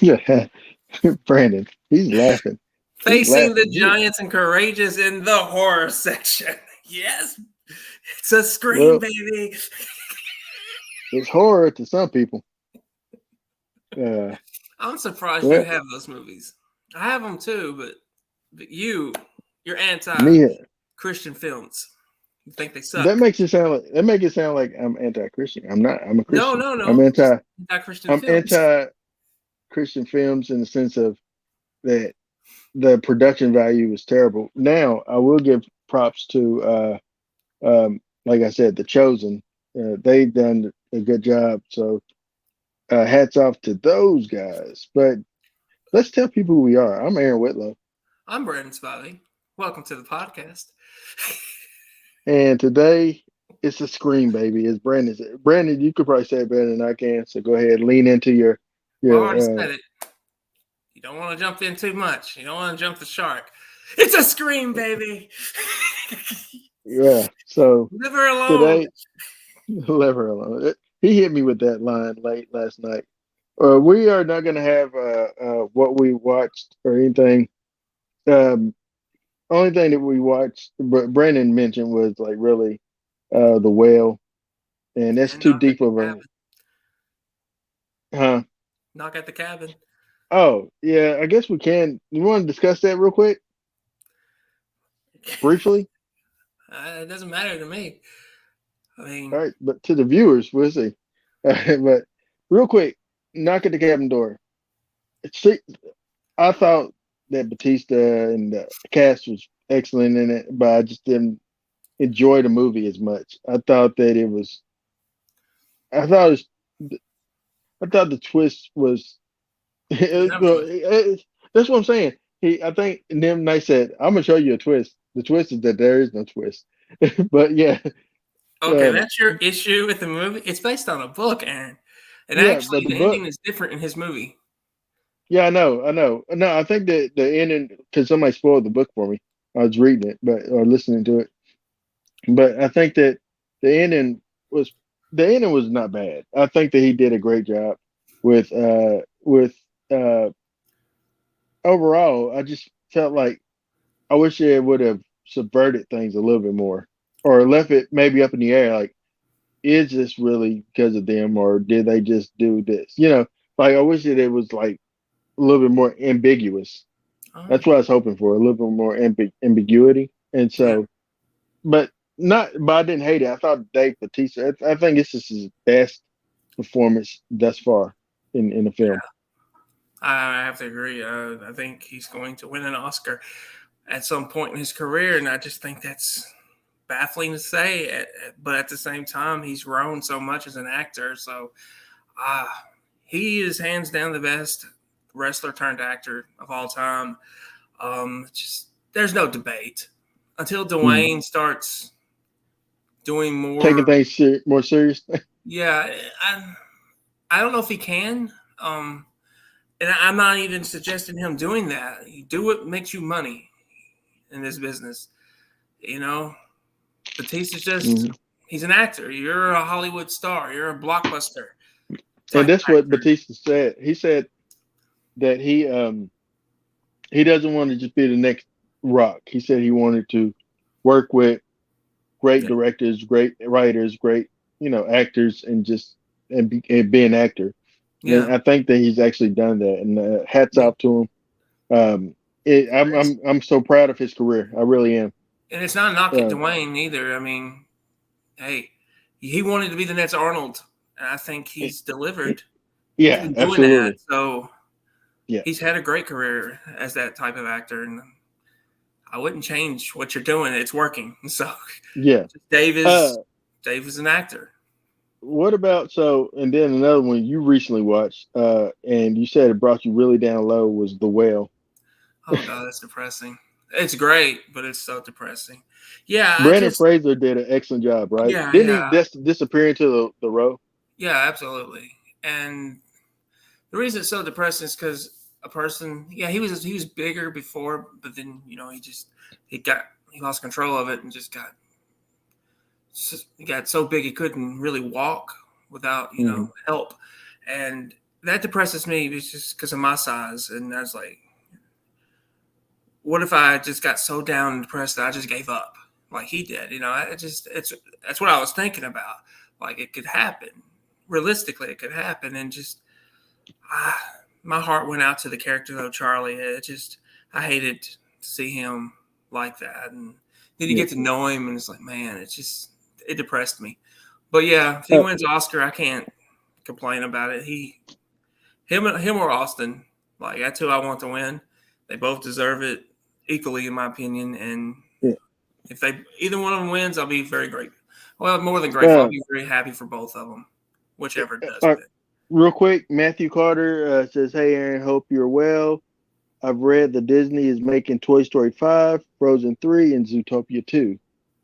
Yeah, Brandon, he's laughing. He's Facing the laughing. giants and courageous in the horror section. Yes, it's a scream, Well, baby. it's horror to some people. Uh, I'm surprised you well, have those movies. I have them too, but you're anti me, Christian films. You think they that suck? makes it sound like that make it sound like I'm anti-Christian. I'm not. I'm a No, Christian. no, I'm no. Just anti. anti Christian I'm films. anti-Christian films in the sense of that the production value is terrible. Now, I will give props to, like I said, The Chosen. They've done a good job. So, hats off to those guys. But let's tell people who we are. I'm Aaron Whitlow, I'm Brandon Spivey. Welcome to the podcast. and today it's a scream, baby. As Brandon said. Brandon, you could probably say it better than I can. So go ahead, lean into your Well, I already your. said it. You don't want to jump in too much. You don't want to jump the shark. It's a scream, baby. Yeah. So Leave her alone. today, leave her alone. He hit me with that line late last night. We are not going to have what we watched or anything. Um, Only thing that we watched, but Brandon mentioned was like really the whale, and that's And too knock at deep the of a. cabin. Huh? Knock at the cabin. Oh yeah, I guess we can. You want to discuss that real quick, briefly? It doesn't matter to me. I All mean, right, but to the viewers, we'll see. But real quick, knock at the cabin door. See, I thought that Batista and the cast was excellent in it, but I just didn't enjoy the movie as much. I thought that it was. I thought it was, I thought the twist was. didn't have a twist. That's what I'm saying. I think, and then they said, "I'm gonna show you a twist." The twist is that there is no twist. But yeah, Okay, um, that's your issue with the movie. It's based on a book, Aaron. And yeah, actually, but the the book. ending is different in his movie. Yeah, I know. No, I think that the ending because somebody spoiled the book for me. I was reading it, but or listening to it. But I think that the ending was the ending was not bad. I think that he did a great job with uh overall. I just felt like I wish it would have subverted things a little bit more, or left it maybe up in the air. Like, is this really because of them, or did they just do this? Like I wish that it was like a little bit more ambiguous. Oh, That's what I was hoping for, a little bit more ambiguity. And yeah. so, but not, but I didn't hate it. I thought Dave Bautista. I think this is his best performance thus far in the film. I have to agree. I think he's going to win an Oscar at some point in his career, and I just think that's baffling to say. But at the same time, he's grown so much as an actor. So uh, he is hands down the best wrestler turned actor of all time. Just there's no debate until Mhm. Dwayne starts doing Taking more. things more serious. Yeah, I don't know if he can. And I'm not even suggesting him doing that. You do what makes you money in this business. You know, Batista's just Mhm. he's an actor. You're a Hollywood star. You're a blockbuster And type that's what actor. Batista said. He said that he doesn't want to just be the next Rock. He said he wanted to work with great Yeah. directors, great writers, great actors, and be an actor. And Yeah. I think that he's actually done that. And hats Yeah. off to him. I'm so proud of his career. I really am. And it's not a knock at Uh, Dwayne either. I mean, hey, he wanted to be the next Arnold, and I think it- he's it- delivered. He's yeah, been doing that, absolutely. so Yeah, he's had a great career as that type of actor, and I wouldn't change what you're doing. It's working. So yeah. Dave Uh, is Dave is an actor. what about and then another one you recently watched, and you said it brought you really down low was The Whale. Oh god, that's depressing. It's great, but it's so depressing. Yeah, I Brandon just Fraser did an excellent job, right? yeah, Didn't he yeah, disappear into the row? yeah, absolutely. And the reason it's so depressing is because a person, yeah, he was bigger before, but then he got he lost control of it and just he got so big he couldn't really walk without Hmm. help, and that depresses me. It's just because of my size, and I was like, what if I just got so down and depressed that I just gave up, like he did? It's that's what I was thinking about. Like it could happen, realistically, it could happen, and just ah, my heart went out to the character of Charlie. It just I hated to see him like that, and then you Yeah. get to know him, and it's like, man, it depressed me. But yeah, if he Uh, wins Oscar, I can't complain about it. Him or Austin, like that's who I want to win. They both deserve it equally, in my opinion. And yeah. if they either one of them wins, I'll be very grateful. Well, more than grateful, I'll Uh, be very happy for both of them, whichever does uh, win. real quick, Matthew Carter says, "Hey, Aaron, hope you're well. I've read that Disney is making Toy Story 5, Frozen 3, and Zootopia 2.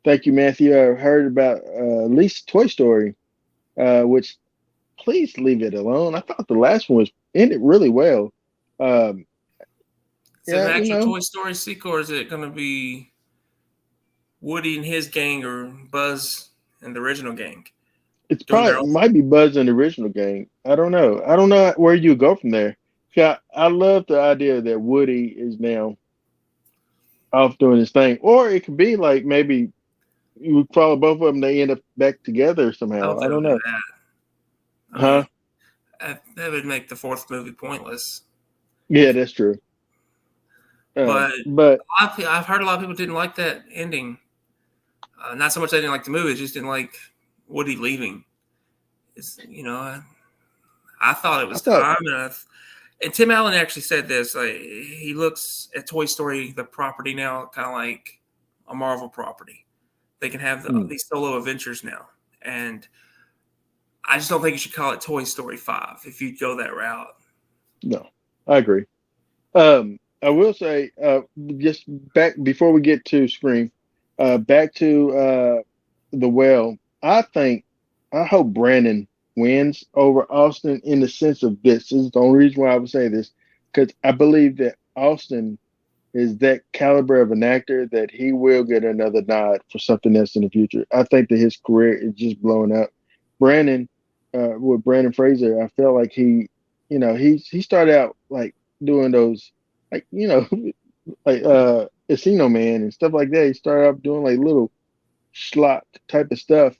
Thank you, Matthew. I heard about at least Toy Story, which please leave it alone. I thought the last one was ended really well. Um, Is it yeah, an actual Toy Story sequel, or is it going to be Woody and his gang, or Buzz and the original gang it's doing probably their own might be Buzz in the original game. I don't know. I don't know where you go from there. Yeah, I love the idea that Woody is now off doing his thing, or it could be like maybe you would follow both of them. They end up back together I somehow. hope I they don't don't do know. that. I Huh? mean, that would make the fourth movie pointless. Yeah, that's true. But But I've heard a lot of people didn't like that ending. Not so much they didn't like the movie, just didn't like Woody leaving. I thought it I was thought, time, and Tim Allen actually said this. Like, he looks at Toy Story, the property now, kind of like a Marvel property. They can have mm, these solo adventures now, and I just don't think you should call it Toy Story 5 if you go that route. no, I agree. I will say, just back before we get to Scream, back to the well. I hope Brandon wins over Austin in the sense of this. This is the only reason why I would say this because I believe that Austin is that caliber of an actor that he will get another nod for something else in the future. I think that his career is just blowing up. Brandon, with Brandon Fraser, I felt like he started out like doing those like like Encino Man and stuff like that. He started off doing like little schlock type of stuff,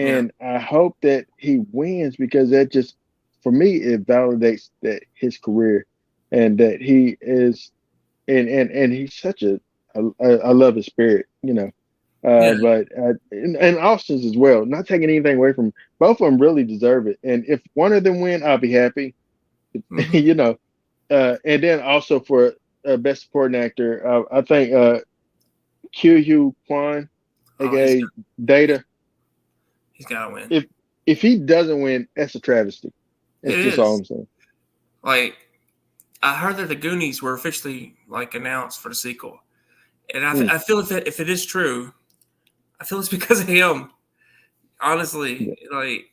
Yeah, and I hope that he wins because that just for me it validates that his career and that he is and he's such I love his spirit, yeah, but and Austin's as well. Not taking anything away from both of them, really deserve it. And if one of them win, I'll be happy. hmm you know. And then also for best supporting actor, I think Q Kwan, oh, he's aka Data. he's got to win. If if he doesn't win, that's a travesty. It That's just all is I'm saying. like I heard that the Goonies were officially like announced for the sequel, and Mm, I feel if it is true, I feel it's because of him. yeah, Honestly, like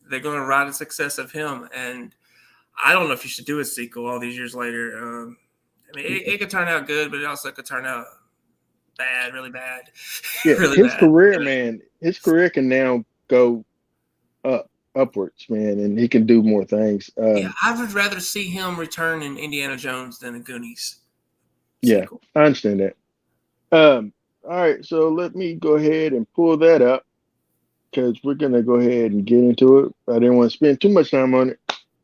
they're going to ride the success of him, and I don't know if you should do a sequel all these years later. I mean, yeah. it could turn out good, but it also could turn out bad, really bad, Yeah, really his bad. career, man, his career can now go up upwards, man, and he can do more things. Yeah, I would rather see him return in Indiana Jones than a Goonies Yeah, sequel. I understand that. All right, so let me go ahead and pull that up because we're gonna go ahead and get into it. I didn't want to spend too much time on it.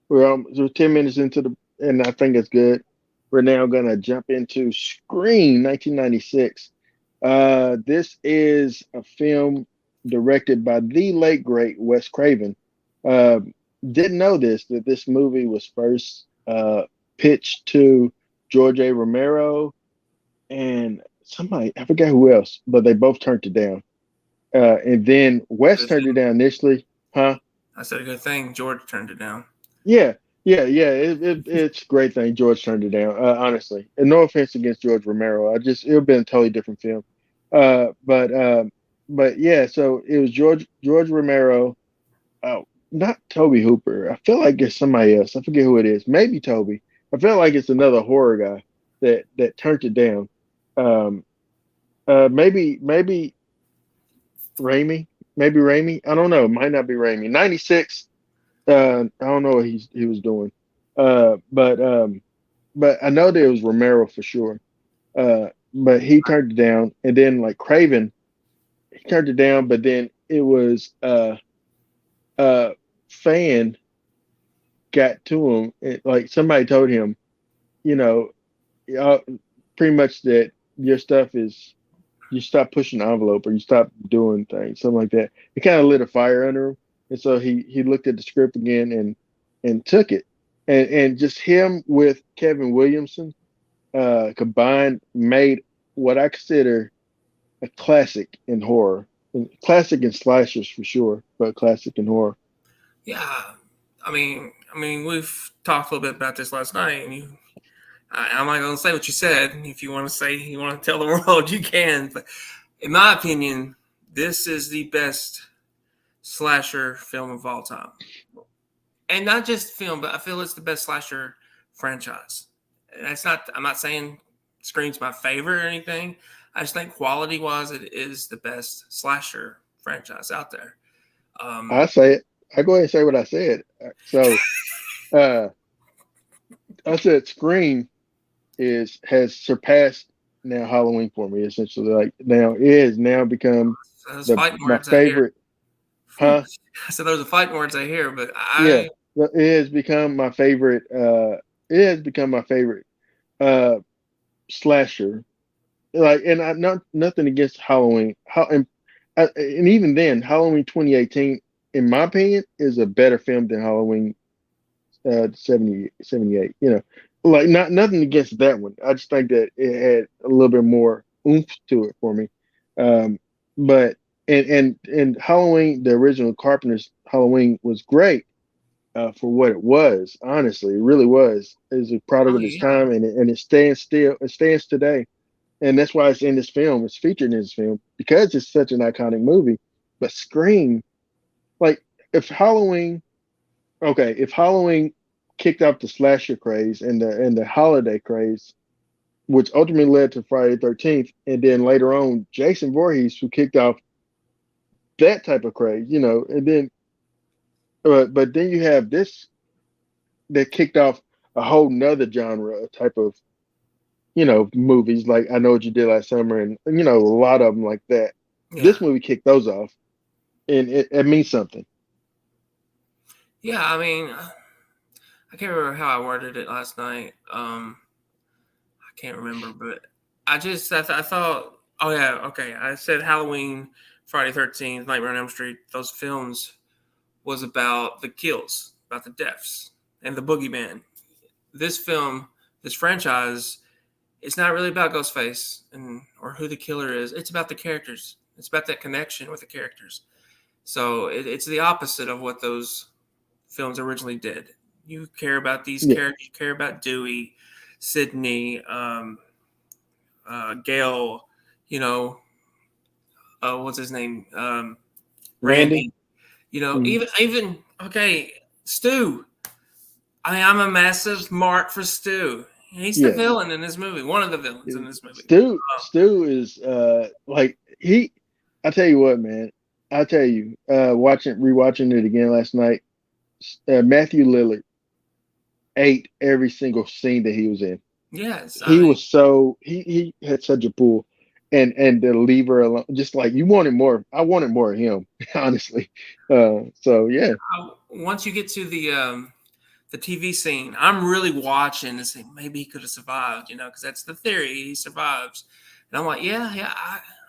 We're 10 minutes into and I think it's good. We're now gonna jump into Scream, 1996. This is a film directed by the late great Wes Craven. Uh, didn't know this that this movie was first pitched to George A. Romero and somebody I forgot who else, but they both turned it down. And then Wes Good turned it thing. down initially, huh? I said a good thing. George turned it down. Yeah, yeah. It's a great thing George turned it down. Honestly, and no offense against George Romero, I just it would have been a totally different film. Uh, but um, but yeah, so it was George Romero. Oh, not Toby Hooper. I feel like it's somebody else. I forget who it is. Maybe Toby. I feel like it's another horror guy that turned it down. Um, maybe Raimi. Maybe Raimi. I don't know. Might not be Raimi. 96. I don't know what he was doing. Uh, but um, but I know that it was Romero for sure. But he turned it down, and then like Craven, he turned it down, but then it was uh fan got to him, like somebody told him, you know, uh, pretty much that your stuff is you stop pushing the envelope or you stop doing things, something like that. It kind of lit a fire under him, and so he looked at the script again and took it, and just him with Kevin Williamson combined made what I consider a classic in horror, classic in slashers for sure, but classic in horror. Yeah, we've talked a little bit about this last night, and I'm not going to say what you said. If you want to say, you want to tell the world, you can. But in my opinion, this is the best slasher film of all time, and not just film, but I feel it's the best slasher franchise. And that's not. I'm not saying Scream's my favorite or anything. I just think quality wise, it is the best slasher franchise out there. I Um, say it. I go ahead and say what I said. So uh, I said Scream is has surpassed now Halloween for me essentially. Like now it has now become those the fighting my words I hear. favorite, huh? So those are fighting words I hear, but Yeah, I it has become my favorite. It has become my favorite uh slasher. Like, and I not nothing against Halloween. And even then, Halloween 2018, in my opinion, is a better film than Halloween 78. You know, like not nothing against that one. I just think that it had a little bit more oomph to it for me. Um, but and Halloween, the original Carpenter's Halloween was great for what it was. Honestly, it really was. It was a product oh of its yeah, time, and it stands still. It stands today, and that's why it's in this film. It's featured in this film because it's such an iconic movie. But Scream, like if Halloween okay, if Halloween kicked off the slasher craze and the holiday craze, which ultimately led to Friday the 13th, and then later on Jason Voorhees, who kicked off that type of craze, you know, and then but then you have this that kicked off a whole nother genre type of movies like I Know What You Did Last Summer and a lot of them like that. yeah, This movie kicked those off, and it means something. yeah. I can't remember how I worded it last night. I can't remember, but I thought, oh yeah, okay. I said Halloween, Friday 13th, Nightmare on Elm Street. Those films was about the kills, about the deaths, and the boogeyman. This film, this franchise, it's not really about Ghostface and or who the killer is. It's about the characters. It's about that connection with the characters. So it's the opposite of what those films originally did. You care about these Yeah, characters. You care about Dewey, Sydney, Gail. You know, what's his name? Randy. Randy. You know, Mhm. even okay, Stu. I'm a massive mark for Stu. He's the Yeah, villain in this movie. One of the villains in this movie. Stu is like he I tell you what, man. I tell you, rewatching it again last night, Matthew Lillard ate every single scene that he was in. Yes, I He mean, was so he had such a pull, and to leave her alone, just like you wanted more. I wanted more of him, honestly. So yeah, once you get to the TV scene, I'm really watching and saying maybe he could have survived, because that's the theory. He survives, and I'm like, yeah, yeah,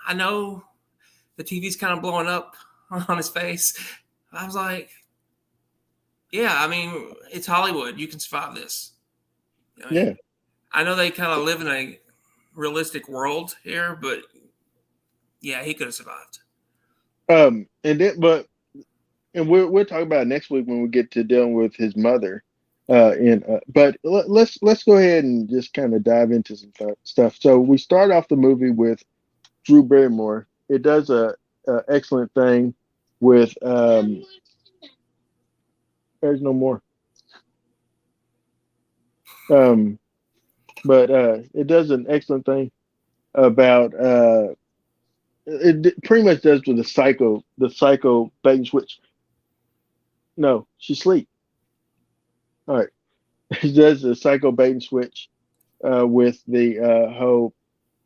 I know the TV's kind of blowing up on his face. I was like, yeah, it's Hollywood. You can survive this. I yeah. mean, I know they kind of live in a realistic world here, but yeah, he could have survived. And then and we'll talk about it next week when we get to dealing with his mother. But let's go ahead and just kind of dive into some stuff. So we start off the movie with Drew Barrymore. It does a excellent thing with there's no more. Um, but it does an excellent thing about pretty much does with the psycho bait and switch. No, she sleep. All right. She does the psycho bait and switch with the whole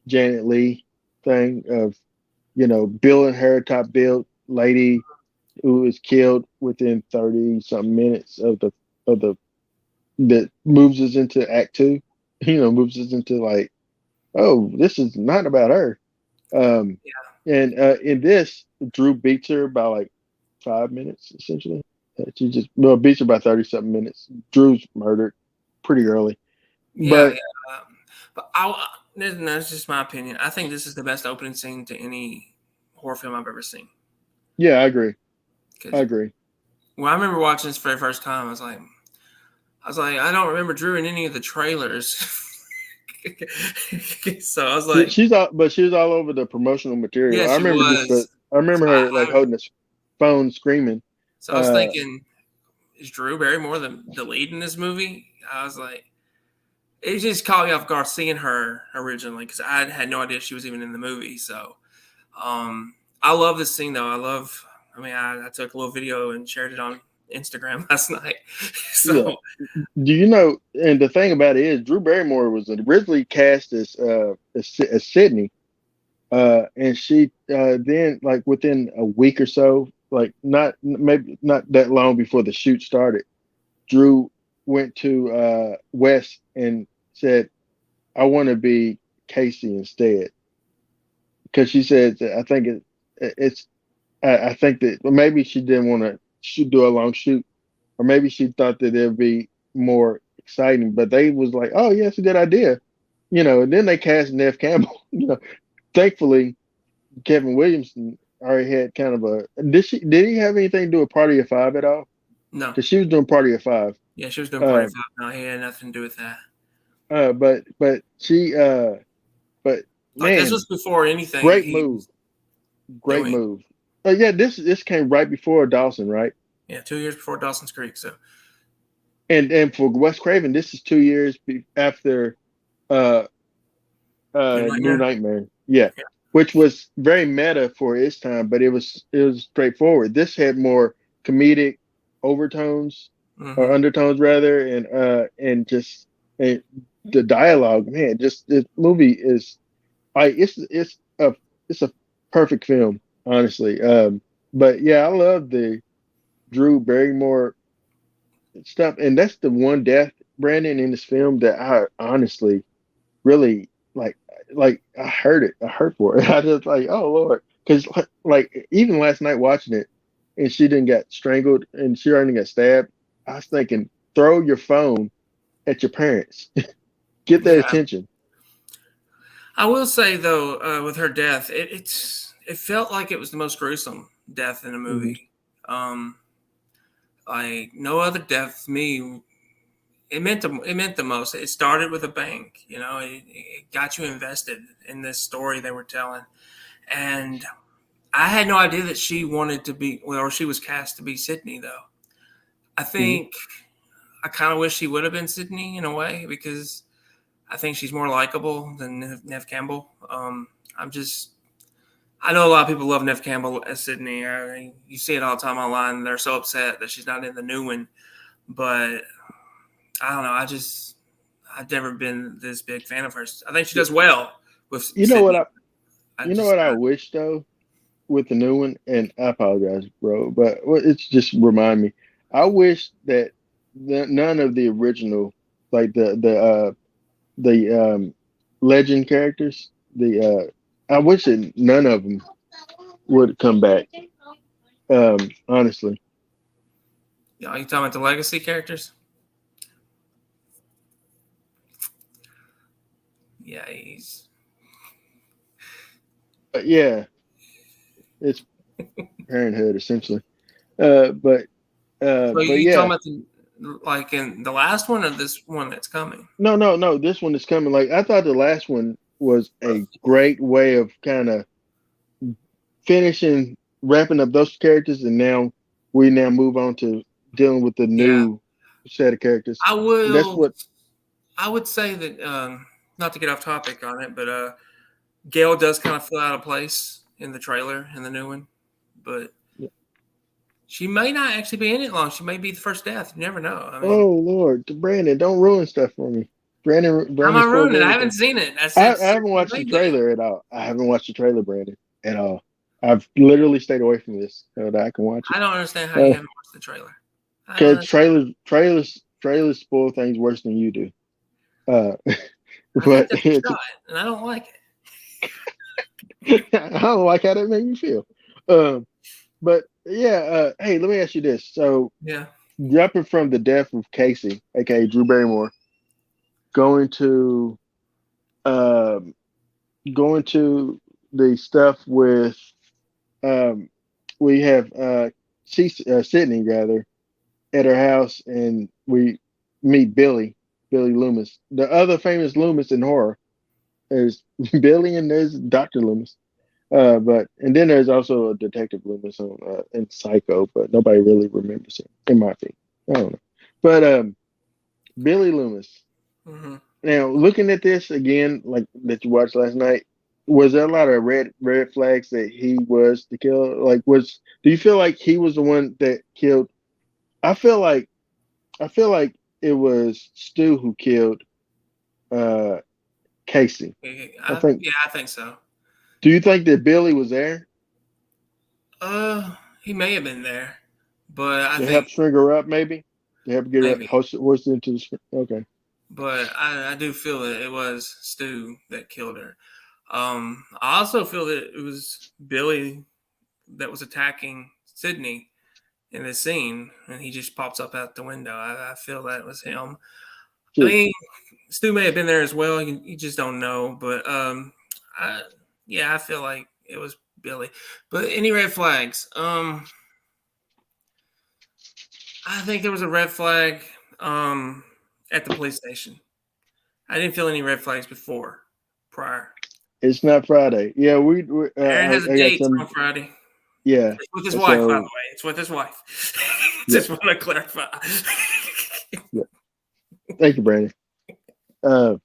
Janet Lee thing of billing her top billed lady who is killed within 30 something minutes of the that moves us into act two. Moves us into like, oh, this is not about her. Um, and in this, Drew beats her by like 5 minutes essentially. She just well beats her by 30 something minutes. Drew's murdered pretty early, Yeah, but yeah. But that's just my opinion. I think this is the best opening scene to any horror film I've ever seen. yeah, I agree. I Because agree. when I remember watching this for the first time, I was like, I don't remember Drew in any of the trailers. So I was She, like, she's all, but she was all over the promotional material. yeah, I she remember just, but was. I remember So her like holding the phone, screaming. I was Uh, thinking, is Drew Barrymore the lead in this movie? I was like, it just caught me off guard seeing her originally because I had no idea she was even in the movie. So I love this scene though. I mean, I took a little video and shared it on Instagram last night. yeah. So Do you know? And the thing about it is, Drew Barrymore was originally cast as Sydney, and she then like within a week or so, like not maybe not that long before the shoot started, Drew went to Wes and said, "I want to be Casey instead," because she said that I think it's I think that maybe she didn't want to shoot do a long shoot, or maybe she thought that it'd be more exciting. But they was like, "Oh, yeah, it's a good idea," And then they cast Nev Campbell. Thankfully, Kevin Williamson already had kind of a. Did he have anything to do with Party of Five at all? no, Because she was doing Party of Five. yeah, she was doing Party of Um, Five. No, he had nothing to do with that. but she but Like this man, was before anything great he move, was great doing. move. Yeah, this came right before Dawson, right? Yeah, 2 years before Dawson's Creek. So And for Wes Craven, this is 2 years after uh New New Nightmare. Nightmare. Yeah, Yeah. which was very meta for its time, but it was straightforward. This had more comedic overtones or Mm-hmm. undertones rather, and just and the dialogue. Man, just this movie is it's a perfect film, honestly. But yeah, I love the Drew Barrymore stuff, and that's the one death, Brandon, in this film that I honestly really like I heard it. I heard for it. I just like, oh Lord, because like even last night watching it, and she didn't get strangled, and she already got stabbed. I was thinking, throw your phone at your parents, get their Yeah, attention. I will say though, with her death, it felt like it was the most gruesome death in a Hmm. movie. Um, like no other death to me. It meant the most. It started with a bang. It got you invested in this story they were telling, and I had no idea that she wanted to be, well, or she was cast to be Sydney though. I Hmm. think I kind of wish she would have been Sydney in a way because I think she's more likable than Nev Campbell. I'm just I know a lot of people love Nev Campbell as Sydney. You see it all the time online. They're so upset that she's not in the new one. But I don't know. I've never been this big fan of hers. I think she does well with You know what Sydney. I I you know just what I I, wish though with the new one, and I apologize, bro, but it's just remind me. I wish that none of the original, like the legend characters, I wish that none of them would come back. Honestly, are you talking about the legacy characters? Yeah, he's. but yeah, it's Parenthood essentially. But So but you talking yeah, about like in the last one or this one that's coming? no, no, no. This one is coming. Like I thought, the last one was a great way of kind of finishing, wrapping up those characters, and now we now move on to dealing with the Yeah, new set of characters. I And that's will. what I would say that not to get off topic on it, but Gail does kind of feel out of place in the trailer in the new one. But She may not actually be in it long. She may be the first death. You never know. I mean, Oh Lord, Brandon, don't ruin stuff for me. how am Brandon I spoils ruining it? I haven't everything. seen it. That's I that's haven't the watched the main thing. trailer at all. I haven't watched the trailer, Brandon, at all. I've literally stayed away from this so that I can watch I it. don't understand how you haven't watched the trailer. I don't Because understand. trailers spoil things worse than you do. Uh, I think but that's a shot, and I don't like it. I don't like how that made me feel. Um, but yeah, hey, let me ask you this. So Yeah. jumping from the death of Casey, aka Drew Barrymore, going to um, going to the stuff with um, we have Sydney rather at her house, and we meet Billy Loomis. The other famous Loomis in horror is Billy, and there's Doctor Loomis. But and then there's also a Detective Loomis on in Psycho, but nobody really remembers him, in my opinion. I don't know. But Billy Loomis. Hmm. Now, looking at this again, like that you watched last night, was there a lot of red flags that he was the killer? Like, do you feel like he was the one that killed? I feel like I feel like it was Stu who killed uh Casey. I think. Yeah, I think so. Do you think that Billy was there He may have been there, but I to think help string her up, maybe to help get her maybe. hoisted into the? Okay. But I do feel that it was Stu that killed her. I also feel that it was Billy that was attacking Sydney in this scene, and he just pops up out the window. I feel that was him. I Shit. mean, Stu may have been there as well. You just don't know. But I, yeah, I feel like it was Billy. But any red flags? I think there was a red flag at the police station. I didn't feel any red flags before, prior. It's not Friday. Yeah, Aaron has a I got date some. on Friday. Yeah. It's with his wife, by the So way. It's with his wife. yeah, Just want to clarify. yeah. Thank you, Brandon. Uh,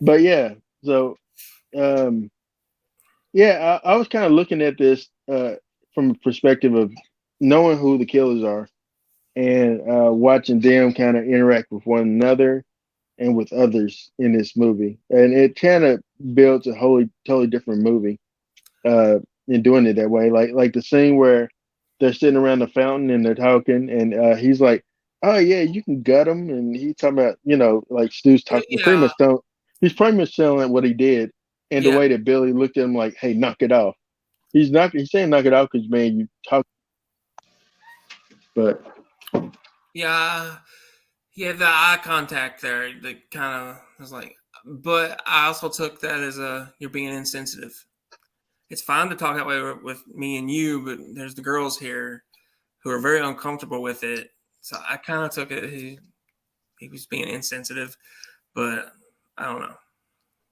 but yeah. So um, yeah, I was kind of looking at this from a perspective of knowing who the killers are and watching them kind of interact with one another and with others in this movie, and it kind of builds a wholly totally different movie in doing it that way. Like the scene where they're sitting around the fountain and they're talking, and he's like, "Oh yeah, you can gut him," and he's talking about like Stu's talking pretty Yeah, much telling he's pretty much telling what he did, and the yeah, way that Billy looked at him like, "Hey, knock it off." He's saying knock it off because man, you talk, but yeah. Yeah, the eye contact there, that kind of was like, but I also took that as you're being insensitive. It's fine to talk that way with me and you, but there's the girls here who are very uncomfortable with it. So I kind of took it he was being insensitive, but I don't know.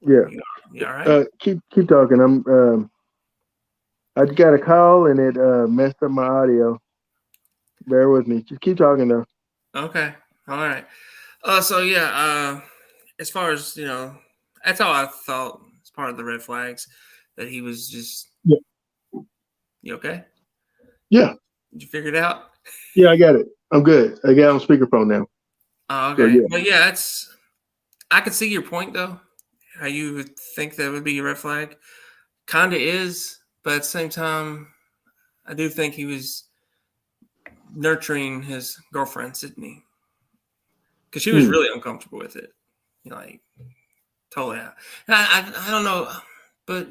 yeah, You all right? keep talking. I got a call and it messed up my audio. Bear with me. Just keep talking though. Okay, all right. So yeah, as far as that's how I thought. It's part of the red flags that he was just. Yeah, You okay? yeah, Did you figure it out? yeah. I got it. I'm good. I got it on speakerphone now. Oh, So okay. yeah, But yeah, it's I could see your point though. How you would think that would be a red flag. Kinda is, but at the same time, I do think he was nurturing his girlfriend Sydney because she was hmm. really uncomfortable with it. Like totally. I don't know, but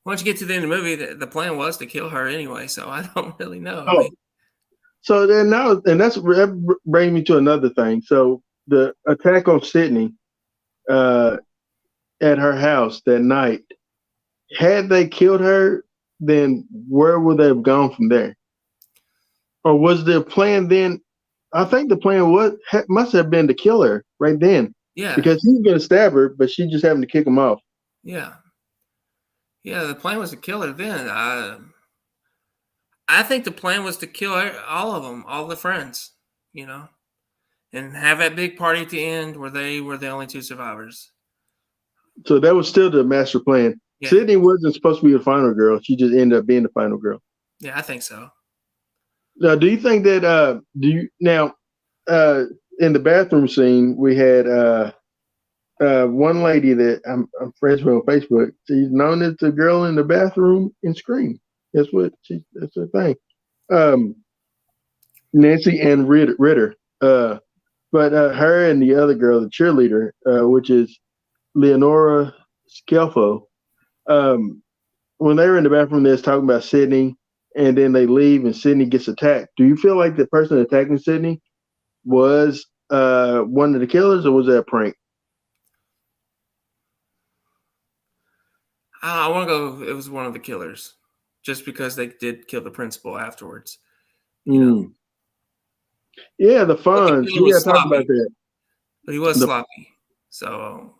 once you get to the end of the movie, the plan was to kill her anyway. So I don't really know. I Oh, mean, so then now, and that brings me to another thing. So the attack on Sydney uh, at her house that night, had they killed her, then where would they have gone from there? Or was the plan then? I think the plan must have been to kill her right then, yeah, because he was going to stab her, but she just happened to kick him off. yeah, yeah. The plan was to kill her. Then I think the plan was to kill all of them, all the friends. You know, and have that big party at the end where they were the only two survivors. So that was still the master plan. Yeah, Sydney wasn't supposed to be the final girl. She just ended up being the final girl. yeah, I think so. Now, do you think that do you now uh in the bathroom scene we had one lady that I'm friends with on Facebook. She's known as the girl in the bathroom in Scream. That's her thing. Um, Nancy Ann Ritter. But her and the other girl, the cheerleader, which is Leonora Scelfo, um, when they were in the bathroom, they was talking about Sydney, and then they leave, and Sydney gets attacked. Do you feel like the person attacking Sydney was one of the killers, or was that a prank? I want to go. It was one of the killers, just because they did kill the principal afterwards. You know, Mm. Yeah, the but the Fonz. killer We was got to talk about sloppy. that. But he was The sloppy. So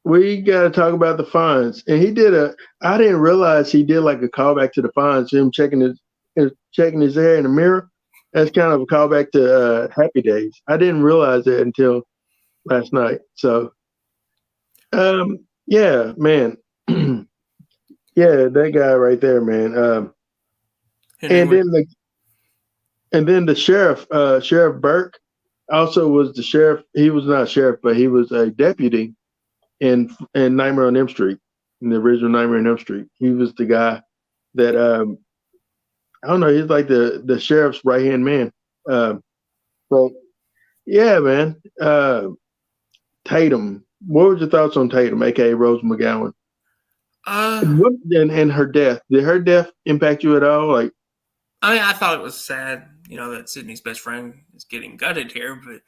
We got to talk about the Fonz, and he did a. I didn't realize he did like a callback to the Fonz. Him checking his hair in the mirror. That's kind of a callback to Happy Days. I didn't realize that until last night. So, yeah, man, yeah, that guy right there, man. Henry And Winkler. then the sheriff, Sheriff Burke, also was the sheriff. He was not a sheriff, but he was a deputy in Nightmare on Elm Street, in the original Nightmare on Elm Street. He was the guy that I don't know. He's like the sheriff's right hand man. But yeah, man. Tatum. What were your thoughts on Tatum, aka Rose McGowan? Uh, And her death? Did her death impact you at all? Like, I mean, I thought it was sad, that Sydney's best friend is getting gutted here. But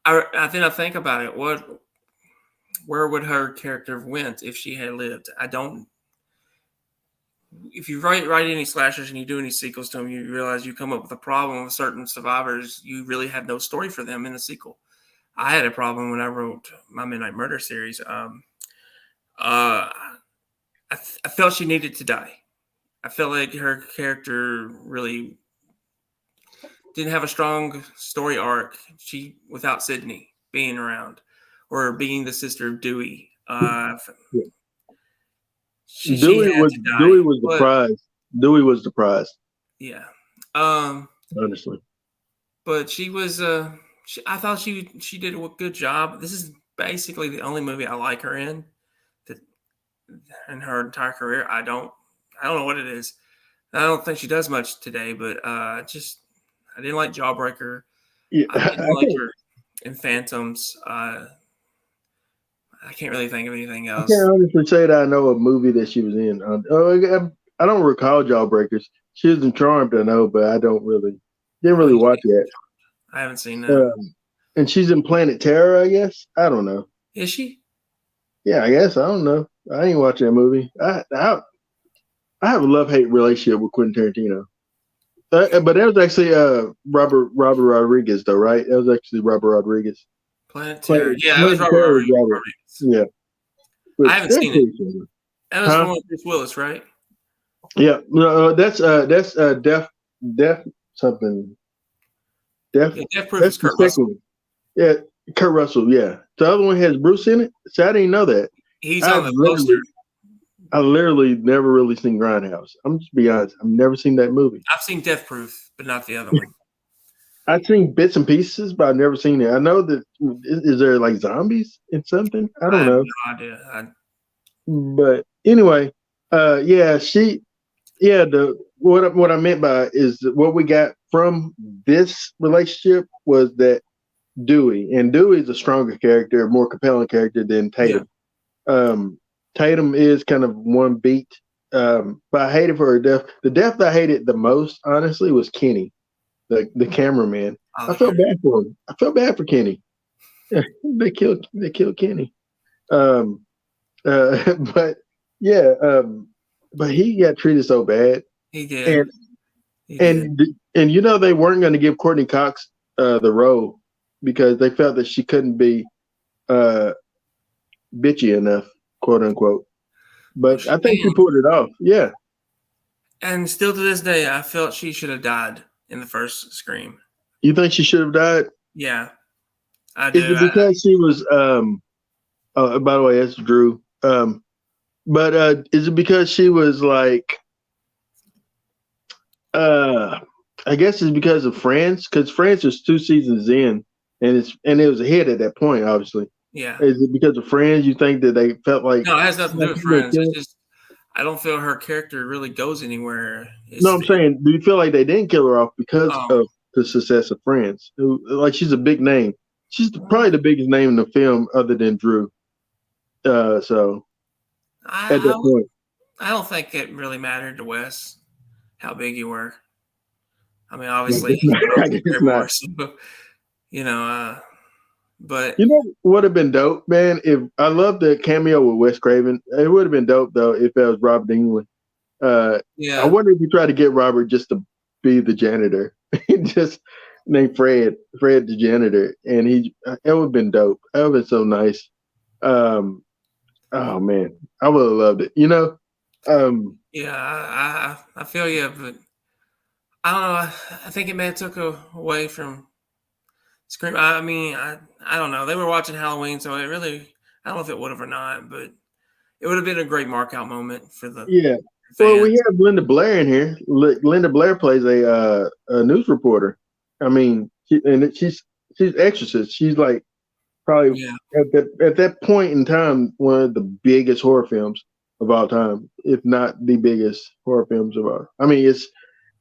I think about it. Where would her character have went if she had lived? I don't. If you write any slashers and you do any sequels to them, you realize you come up with a problem with certain survivors. You really have no story for them in the sequel. I had a problem when I wrote my Midnight Murder series. Uh, I felt she needed to die. I felt like her character really didn't have a strong story arc. She without Sydney being around or being the sister of Dewey. She had to die. Dewey was the But prize. Dewey was the prize, yeah, um, honestly. but she was. I thought she did a good job. This is basically the only movie I like her in. That in her entire career, I don't know what it is. I don't think she does much today, but I didn't like Jawbreaker. Yeah, I didn't like her in Phantoms. I can't really think of anything I can't else. honestly say that I know a movie that she was in. I don't recall Jawbreakers. She was in Charmed, I know, but I don't really didn't Oh, really watch that. I haven't seen that. And she's in Planet Terror, I guess. I don't know. Is she? Yeah, I guess I don't know. I ain't watch that movie. I have a love hate relationship with Quentin Tarantino. But that was actually Robert Rodriguez, though, right? That was actually Robert Rodriguez. Planet Terror. Yeah, it was Planet Robert Terror was Robert. Rodriguez. Yeah, but I haven't they're seen it. pretty similar. That was the Huh? one with Bruce Willis, right? Yeah, no, that's Deaf something. Deaf. Yeah, Death Proof That's is the Kurt second Russell. one. Yeah, Kurt Russell. Yeah, the other one has Bruce in it. So I didn't know that. He's on I've the poster. literally, I literally never really seen Grindhouse. I'm just be honest. I've never seen that movie. I've seen Death Proof, but not the other one. I've seen bits and pieces, but I've never seen it. I know that is there like zombies in something? I I don't have know. no idea. But anyway, yeah, the what I meant by is that what we got from this relationship was that Dewey is a stronger character, a more compelling character than Yeah. Tatum. Tatum is kind of one beat, but I hated for her death. The death I hated the most, honestly, was Kenny, the cameraman. Oh, I the felt camera. bad for him. I felt bad for Kenny. They killed Kenny. Um, but yeah, but he got treated so bad, He did. and He did. and they weren't going to give Courtney Cox the role because they felt that she couldn't be uh, bitchy enough, quote unquote. Well, But she I think she can. pulled it off. Yeah. And still to this day, I felt she should have died in the first Scream. You think she should have died? Yeah, I Is do. it because she was oh, by the way, that's Drew. But is it because she was like uh I guess it's because of Friends, because Friends is 2 seasons in, and it was a hit at that point. Obviously, Yeah. is it because of Friends? You think that they felt No, it has nothing to do like with he gonna Friends. kill It's her? just I don't feel her character really goes anywhere. No, It's I'm the saying, do you feel like they didn't kill her off because um of the success of Friends? Like she's a big name. She's probably the biggest name in the film, other than Drew. So at I that point, I don't think it really mattered to Wes how big you were. I mean, I obviously guess he not. got I off guess not. Barrymore, so you know, but You know, would have been dope, man. If I love the cameo with Wes Craven, it would have been dope though if it was Robert England. Uh, I yeah, wonder if you try to get Robert just to be the janitor, just named Fred the janitor, and it would have been dope. That would have been so nice. Um, oh man, I would have loved it. Um, yeah, I feel you, but I don't know. I think it may have took away from Scream. I mean, I don't know. They were watching Halloween, so it really I don't know if it would have or not, but it would have been a great markout moment for the yeah. Well, we fans. have Linda Blair in here. Linda Blair plays a news reporter. I mean, she's Exorcist. She's like probably Yeah, at that point in time one of the biggest horror films of all time, if not the biggest horror films of all. I mean,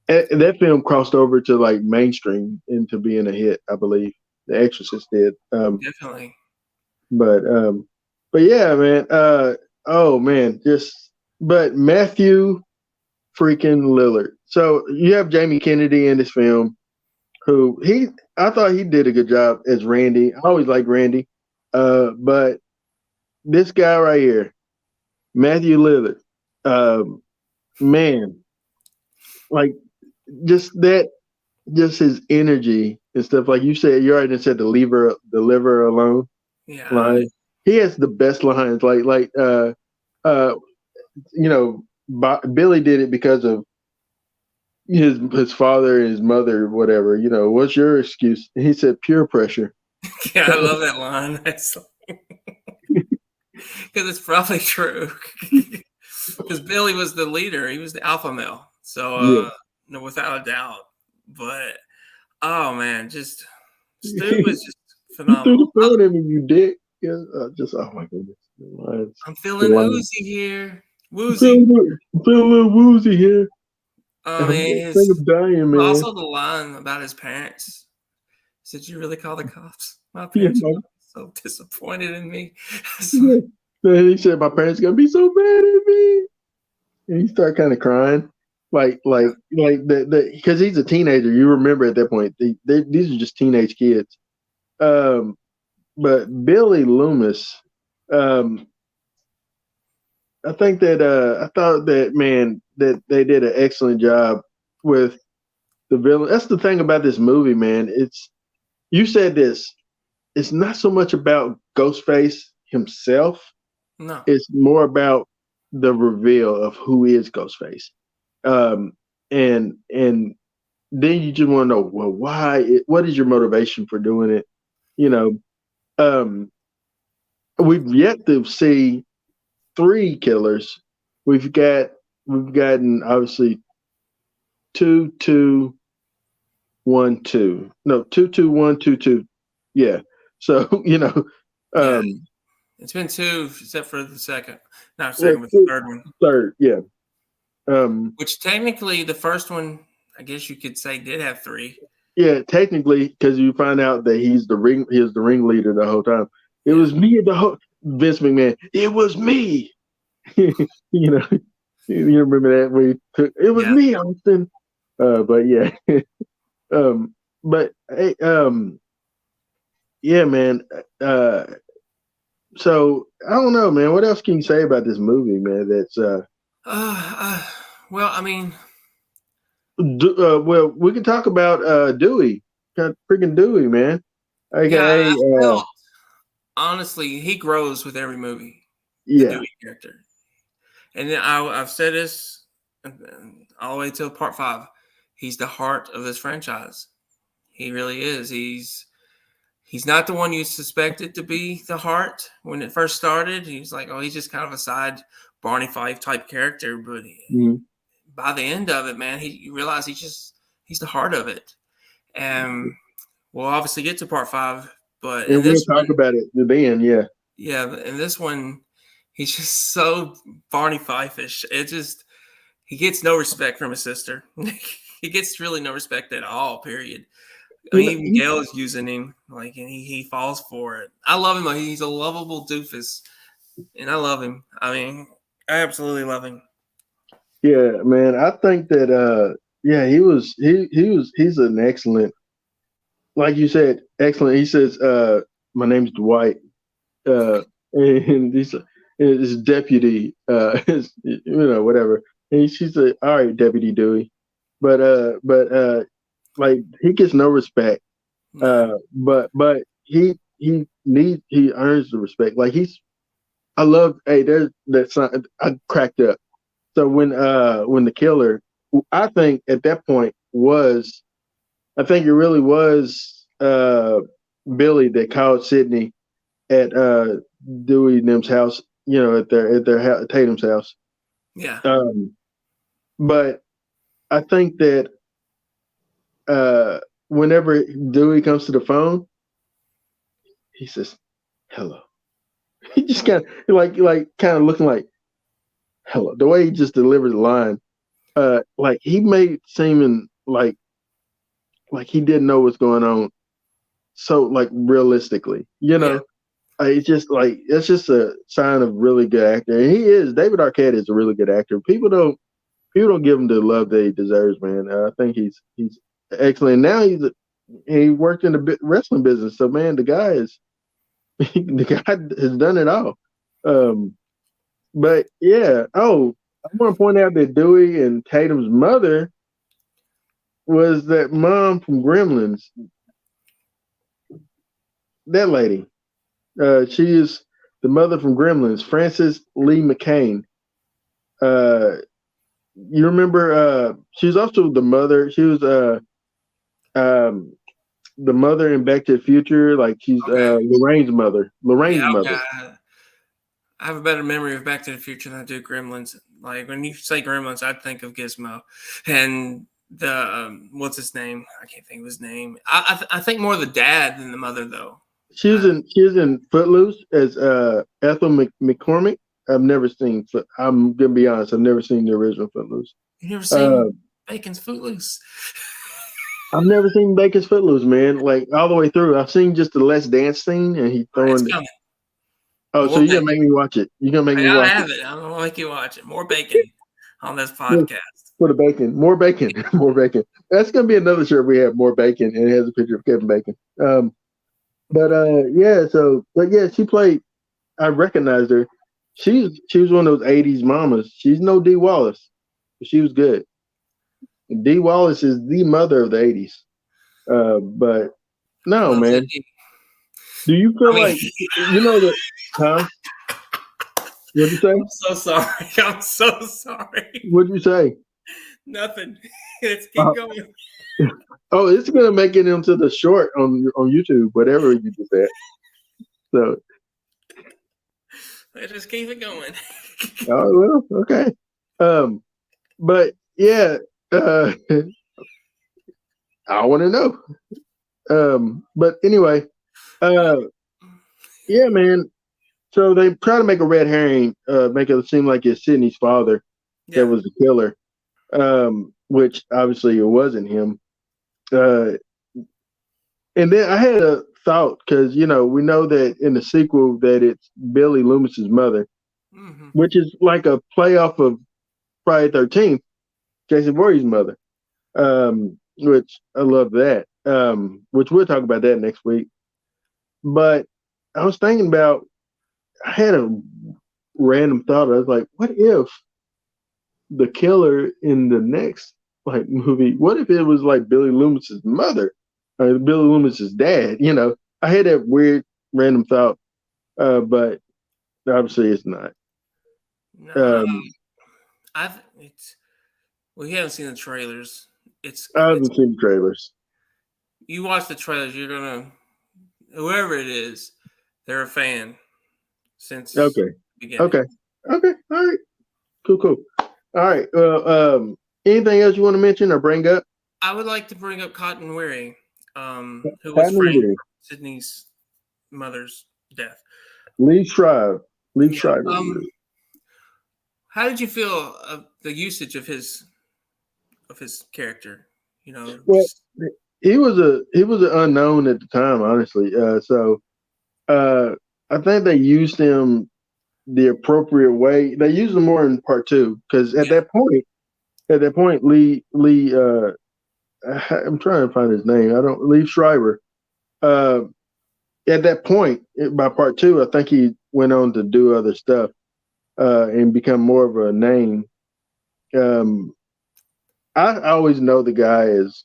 that film crossed over to like mainstream into being a hit. I believe The Exorcist did. definitely. But but yeah, man. Oh man, just but Matthew freaking Lillard. So you have Jamie Kennedy in this film, who I thought he did a good job as Randy. I always liked Randy, but this guy right here, Matthew Lillard, um, man, like just that, just his energy and stuff. Like you said, you already said the liver alone Yeah, line. He has the best lines. Uh, Billy did it because of his father and his mother, whatever. What's your excuse? And he said pure pressure. yeah, I love that line. That's because it's probably true. Because Billy was the leader, he was the alpha male. So, Yeah. no, without a doubt. But oh man, just Stu was just You threw the phenomenal. phone at me, you dick. Yeah, just oh my goodness. I'm The feeling line. oozy here, I'm woozy. feeling, I'm feeling a little woozy here. I I'm mean, afraid of dying, man. also the line about his parents. Did you really call the cops? My Yeah, parents are so disappointed in me. So, yeah. And he said my parents gonna be so mad at me. And he started kind of crying, like the because he's a teenager. You remember at that point, these are just teenage kids. Um, but Billy Loomis, um, I think that I thought that man that they did an excellent job with the villain. That's the thing about this movie, man. You said this. It's not so much about Ghostface himself. no, It's more about the reveal of who is Ghostface. Um, and then you just want to know, well, why? What is your motivation for doing it? You know, um, we've yet to see three killers. We've got we've gotten obviously 2-2-1-2. No, 2-2-1-2-2. Yeah. So yeah, um, it's been two, except for the second, not well, second, but the third one. third, yeah. Um, Which technically, the first one, I guess you could say, did have three. yeah, technically, because you find out that he was the ringleader the whole time. It Yeah, was me the whole Vince McMahon. It was me. you know, you remember that where he it was yeah. me, Austin. But yeah, um, but hey, yeah, man. Uh, so I don't know, man. What else can you say about this movie, man? That's Uh, uh, well, I mean, well, we can talk about Dewey, freaking Dewey, man. yeah, AKA, I felt honestly he grows with every movie, the yeah. Dewey character, and then I've said this all the way till part five. He's the heart of this franchise. He really is. He's not the one you suspected to be the heart when it first started. He's like, oh, he's just kind of a side Barney Fife type character, but Mhm. by the end of it, man, you realize he's just He's the heart of it. And we'll obviously get to part 5, but in And we'll this talk one, about it at the end. Yeah, yeah, in this one, he's just so Barney Fife-ish. It just he gets no respect from his sister. He gets really no respect at all. Period. I you mean, know, even Gail's using him, like, and he falls for it. I love him. Like, he's a lovable doofus, and I love him. I mean, I absolutely love him. yeah, man. I think that yeah, he's an excellent, like you said, excellent. He says, my name's Dwight, and he's his deputy, whatever. And she said, all right, Deputy Dewey, but like he gets no respect. No, But he earns the respect. Like I love. Hey, there's that song. I cracked up. So when the killer, I think at that point was, I think it really was Billy that called Sydney at Dewey and them's house. At their Tatum's house. yeah, Um, but I think that uh, whenever Dewey comes to the phone, he says, "Hello." He just kind of like kind of looking like hello. The way he just delivered the line, like he made it seeming like he didn't know what's going on. So like realistically, yeah, it's just like it's just a sign of really good actor. And he is David Arquette is a really good actor. People don't give him the love that he deserves, man. I think he's excellent. Now he worked in the wrestling business, so man, the guy is the guy has done it all. Um, But yeah, I want to point out that Dewey and Tatum's mother was that mom from Gremlins. That lady, she is the mother from Gremlins, Frances Lee McCain. Uh, you remember? She's also the mother. She was um, the mother in Back to the Future. Like she's okay, Lorraine's mother. yeah, Lorraine's mother. okay. I have a better memory of Back to the Future than I do Gremlins. Like when you say Gremlins, I'd think of Gizmo, and the what's his name? I can't think of his name. I think more of the dad than the mother though. Uh, She was in Footloose as Ethel McCormick. I've never seen. I'm gonna be honest. I've never seen the original Footloose. you never Uh, seen Bacon's Footloose? I've never seen Bacon's Footloose, man. Like all the way through. I've seen just the Let's Dance scene, and he It's throwing. coming. Oh, so More you're gonna bacon. make me watch it? You're gonna make me I watch it have it. I'm gonna make you watch it. More bacon on this for, podcast. for the bacon. More bacon. More bacon. That's gonna be another shirt we have. More bacon, and it has a picture of Kevin Bacon. Yeah. So, but yeah, she played. I recognized her. She was one of those '80s mamas. She's no Dee Wallace, but she was good. And Dee Wallace is the mother of the '80s. But I no, love man. that. Do you I feel mean, like that? Huh? What'd you say? I'm so sorry. I'm so sorry. What'd you say? Nothing. Let's Uh, keep going. oh, it's gonna make it into the short on YouTube, whatever you just said. So, Let's just keep it going. oh well, okay. Um, but yeah, I want to know. But anyway, uh, yeah, man. So they try to make a red herring, make it seem like it's Sydney's father that Yeah. was the killer, which obviously it wasn't him. Uh, and then I had a thought because we know that in the sequel that it's Billy Loomis's mother, Hmm. which is like a play off of Friday 13th, Jason Voorhees' mother, which I love that. Which we'll talk about that next week. But I was thinking about, I had a random thought. I was like, what if the killer in the next like movie, what if it was like Billy Loomis's mother or Billy Loomis's dad? I had that weird random thought, but obviously it's not. No, Um, it's we haven't seen the trailers. I It's haven't seen the trailers. you watch the trailers, you're gonna whoever it is, they're a fan since Okay, the beginning. okay, okay. All right, cool. All right. Well, anything else you want to mention or bring up? I would like to bring up Cotton Weary, who was Cotton framed Weary, for Sydney's mother's death. Lee Shriver, Lee Yeah. Shriver. How did you feel of the usage of his character? You know, Well, just he was an unknown at the time, honestly. So uh, I think they used him the appropriate way. They used him more in part two because yeah. at that point, Lee, I'm trying to find his name. I don't Lee Shriver. Uh, at that point, by part two, I think he went on to do other stuff and become more of a name. Um, I always know the guy as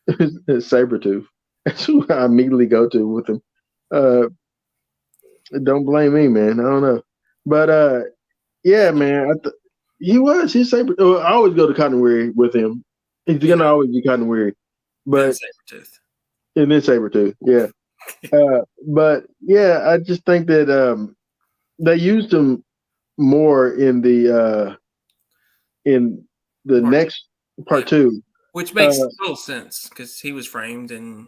Sabretooth. That's who I immediately go to with him. Uh, don't blame me, man. I don't know, but yeah, man. He's Saber. I always go to Cotton Weary with him. He's Yeah. gonna always be Cotton Weary, Then but Sabretooth. and then Sabretooth, yeah. But yeah, I just think that they used him more in the Part next Yeah. part two. Which Uh, makes total sense because he was framed and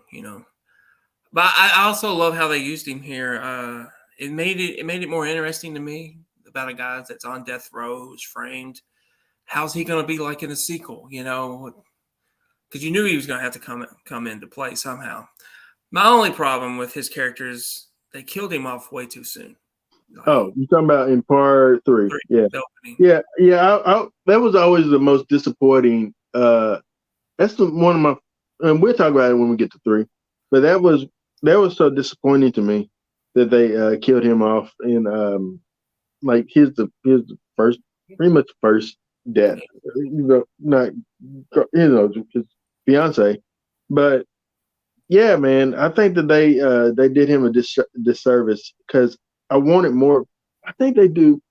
but I also love how they used him here. It made it more interesting to me about a guy that's on death row who's framed. How's he going to be like in a sequel? Because you knew he was going to have to come into play somehow. My only problem with his character is they killed him off way too soon. Like you talking about in part three? three, Yeah, the opening. yeah. That was always the most disappointing. That's one of my, and we'll talk about it when we get to three. But that was so disappointing to me that they killed him off, and like here's the first, pretty much first death. Not his fiance, but yeah, man, I think that they did him a disservice because I wanted more. I think they do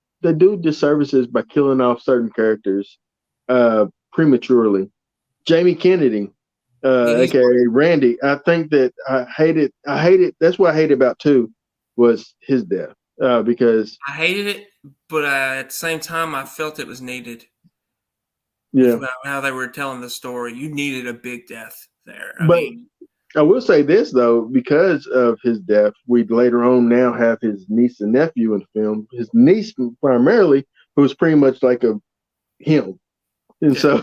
disservices by killing off certain characters prematurely. Jamie Kennedy, He's aka Randy. I think that I hated. That's what I hated about two was his death. Because I hated it, but at the same time, I felt it was needed with yeah, how they were telling the story. You needed a big death there. I but mean, I will say this though, because of his death, we later on now have his niece and nephew in the film. His niece primarily, who's pretty much like a him, and yeah, so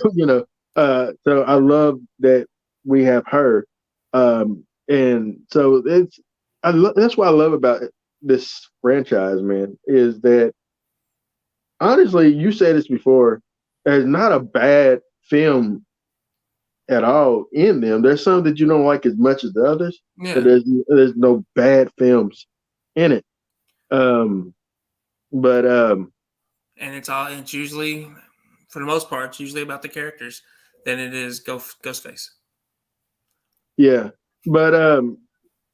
so I love that we have her, and so that's what I love about this franchise, man, is that honestly, you said this before, there's not a bad film at all in them. There's some that you don't like as much as the others, but yeah. there's no bad films in it. Um, but And it's usually, for the most part, it's usually about the characters than it is Ghostface. yeah, but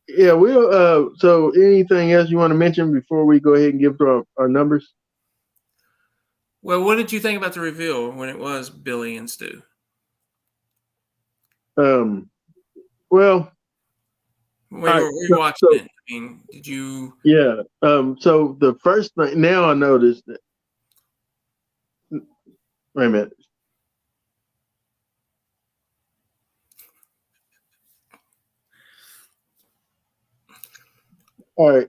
yeah, we'll. So anything else you want to mention before we go ahead and give our numbers? Well, what did you think about the reveal when it was Billy and Stu? Um, well, When all you right. were So rewatching it, I mean, did you? yeah. So the first thing now I noticed that. Wait a minute. All right.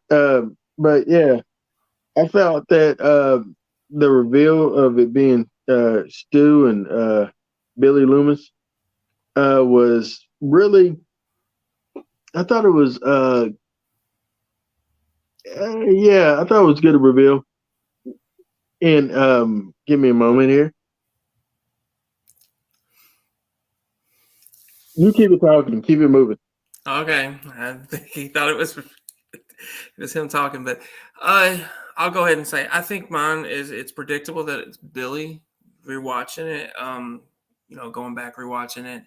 But yeah, I felt that the reveal of it being Stu and Billy Loomis was really. I thought it was. Yeah, I thought it was good to reveal. And give me a moment here. You keep it talking. Keep it moving. Okay, I think he thought it was him talking, but I'll go ahead and say I think mine is it's predictable that it's Billy rewatching it. Going back rewatching it,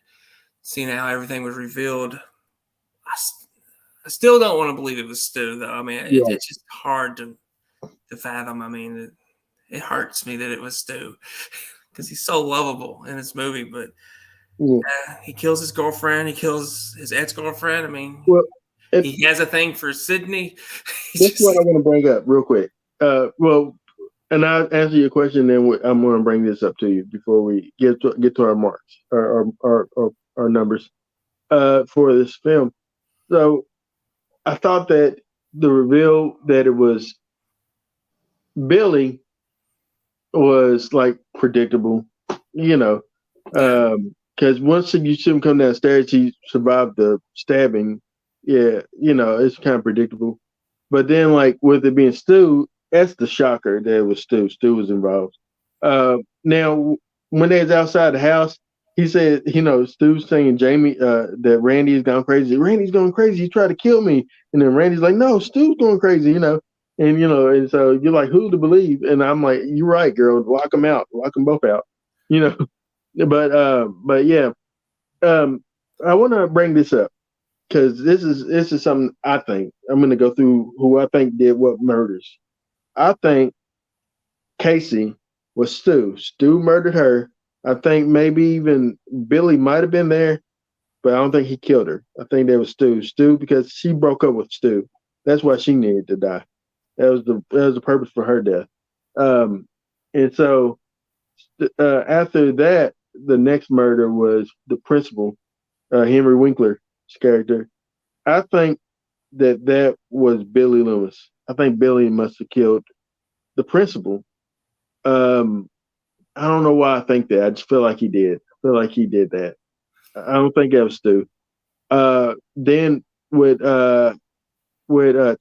seeing how everything was revealed. I still don't want to believe it was Stu, though. I mean, Yeah. it's just hard to fathom. I mean, it hurts me that it was Stu because he's so lovable in this movie, but Yeah. he kills his girlfriend. He kills his ex girlfriend. I mean, Well, it, he has a thing for Sydney. He's that's what just I want to bring up real quick. Well, And I'll answer your question. Then I'm going to bring this up to you before we get to our marks our numbers for this film. So I thought that the reveal that it was Billy was like predictable, you know, Yeah. because once you see him come downstairs, he survived the stabbing. Yeah, it's kind of predictable. But then, like with it being Stu, that's the shocker that it was Stu. Stu was involved. Now, when they was outside the house, he said, Stu's saying Jamie that Randy's gone crazy. Randy's going crazy. He tried to kill me, and then Randy's like, "No, Stu's going crazy." And so you're like, "Who to believe?" And I'm like, "You're right, girl. Lock them out. Lock them both out." You know. But yeah, um, I want to bring this up because this is something I think I'm going to go through who I think did what murders. I think Casey was Stu. Stu murdered her. I think maybe even Billy might have been there, but I don't think he killed her. I think that was Stu. Stu because she broke up with Stu. That's why she needed to die. That was the purpose for her death. Um, and so after that, the next murder was the principal, Henry Winkler's character. I think that was Billy Loomis. I think Billy must have killed the principal. Um, I don't know why I think that. I just feel like he did. I feel like he did that. I don't think that was Stu. Then with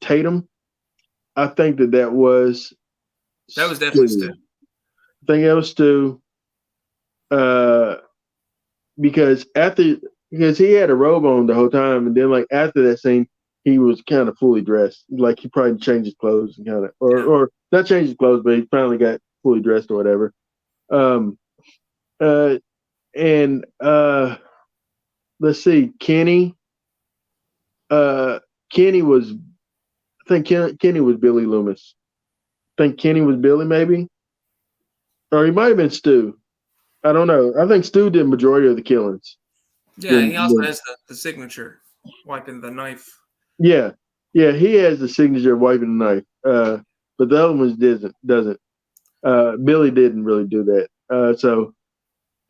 Tatum, I think that was That was definitely Stu. Stu. I think that was Stu. Uh, because because he had a robe on the whole time, and then like after that scene, he was kind of fully dressed. Like he probably changed his clothes and kind of, or Yeah. or not changed his clothes, but he finally got fully dressed or whatever. Um, uh, and let's see, Kenny. Uh, Kenny was, I think Kenny was Billy Loomis. I think Kenny was Billy, maybe, or he might have been Stu. I don't know. I think Stu did majority of the killings. Yeah. He also Then has the signature wiping the knife. yeah, yeah, he has the signature of wiping the knife. But the other ones doesn't. Billy didn't really do that.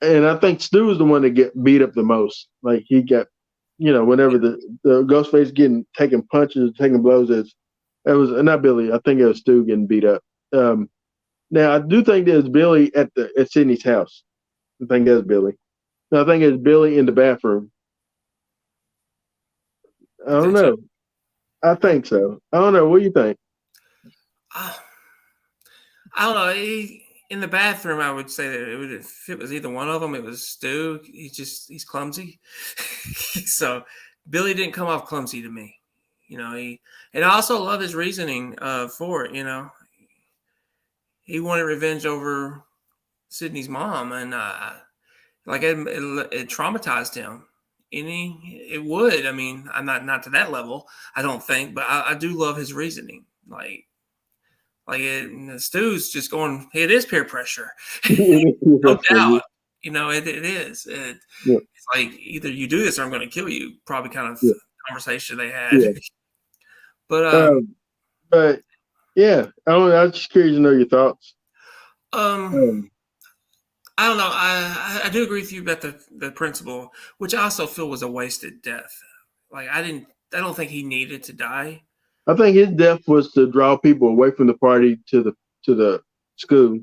And I think Stu was the one that get beat up the most. Like he got, whenever the Ghostface getting taking punches, taking blows, it was not Billy. I think it was Stu getting beat up. Um, Now I do think there's Billy at Sydney's house. I think that's Billy. No, I think it's Billy in the bathroom. I You don't think so? know. I think so. I don't know. What do you think? Uh, I don't know. In the bathroom, I would say that if it was either one of them, it was Stu. He's clumsy. So Billy didn't come off clumsy to me. And I also love his reasoning for it. He wanted revenge over Sydney's mom, and like it traumatized him. And it would. I mean, I'm not to that level, I don't think, but I do love his reasoning. Stu's just going. It is peer pressure, no That's for doubt. you. It is. Yeah, It's like either you do this or I'm going to kill you. Probably kind of yeah, conversation they had. yeah. But But yeah, I was just curious to know your thoughts. um, Um, I don't know. I do agree with you about the principal, which I also feel was a wasted death. Like I don't think he needed to die. I think his death was to draw people away from the party to the school so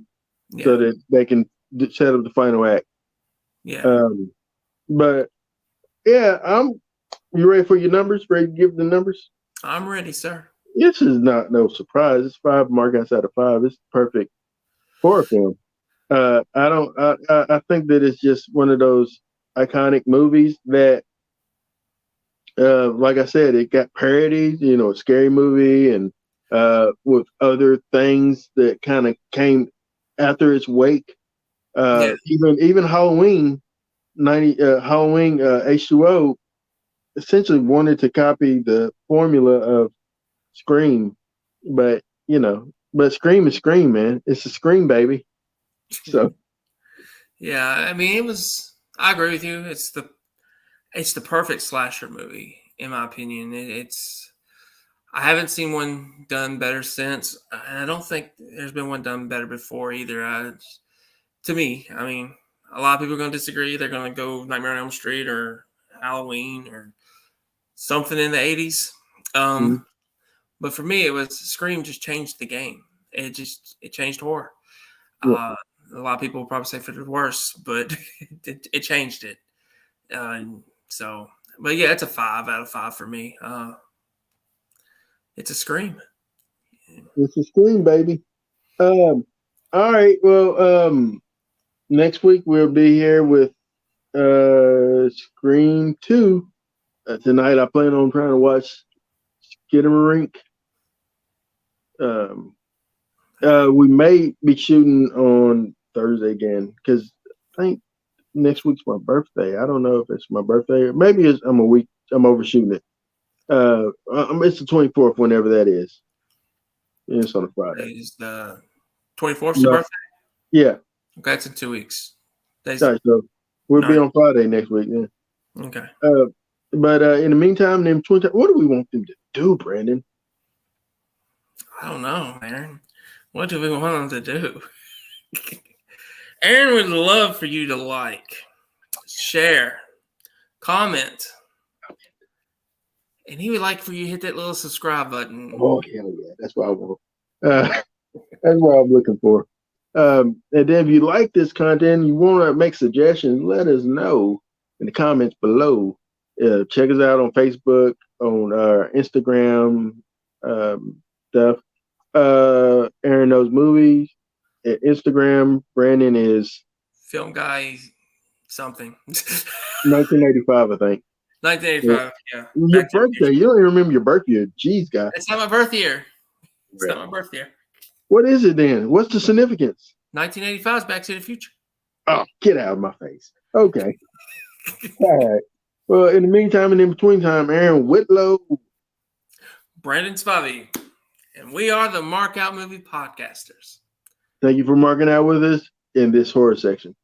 Yeah, that they can set up the final act. yeah. Um, but yeah, You ready for your numbers? Ready to give the numbers? I'm ready, sir. This is not no surprise. It's five markouts out of five. It's perfect horror film. I don't. I think that it's just one of those iconic movies that, like I said, it got parodies. A scary movie, and with other things that kind of came after its wake. Yeah, Even Halloween H2O essentially wanted to copy the formula of Scream, but Scream is Scream, man. It's a Scream, baby. So yeah. I mean, it was. I agree with you. It's the perfect slasher movie in my opinion. It's I haven't seen one done better since, and I don't think there's been one done better before either. To me, I mean, a lot of people are going to disagree. They're going to go Nightmare on Elm Street or Halloween or something in the 80s. Mhm. But for me, it was Scream just changed the game. It changed horror. Yeah, Uh, a lot of people will probably say for the worse, but it changed it. Uh, so, but yeah, it's a 5 out of 5 for me. It's a Scream. it's a Scream, baby. All right. Well, next week we'll be here with Scream 2. Tonight I plan on trying to watch Skinamarink. Um, we may be shooting on Thursday again because I think next week's my birthday. I don't know if it's my birthday or maybe I'm a week. I'm overshooting it. It's the 24th, whenever that is. It's on a Friday. Is the 24th your No, birthday? yeah. Okay, it's in 2 weeks. All Days right, so we'll be 9. on Friday next week. Yeah. Okay. But in the meantime, what do we want them to do, Brandon? I don't know, Aaron. What do we want them to do? Aaron would love for you to like, share, comment, and he would like for you to hit that little subscribe button. Oh hell yeah, that's what I want. Uh, that's what I'm looking for. And then if you like this content, you want to make suggestions, let us know in the comments below. Check us out on Facebook, on Instagram, stuff. Aaron knows movies. At Instagram, Brandon is Film guy something. 1985, I think. Yeah. 1985, yeah. Your Back to the birthday. Future. You don't even remember your birthday. Jeez, guy. It's not my birth year. It's not Really? my birth year. What is it then? What's the significance? 1985 is Back to the Future. Oh, get out of my face. Okay. All right. Well, in the meantime and in between time, Aaron Whitlow. Brandon Spivey. And we are the Markout Movie Podcasters. Thank you for marking out with us in this horror section.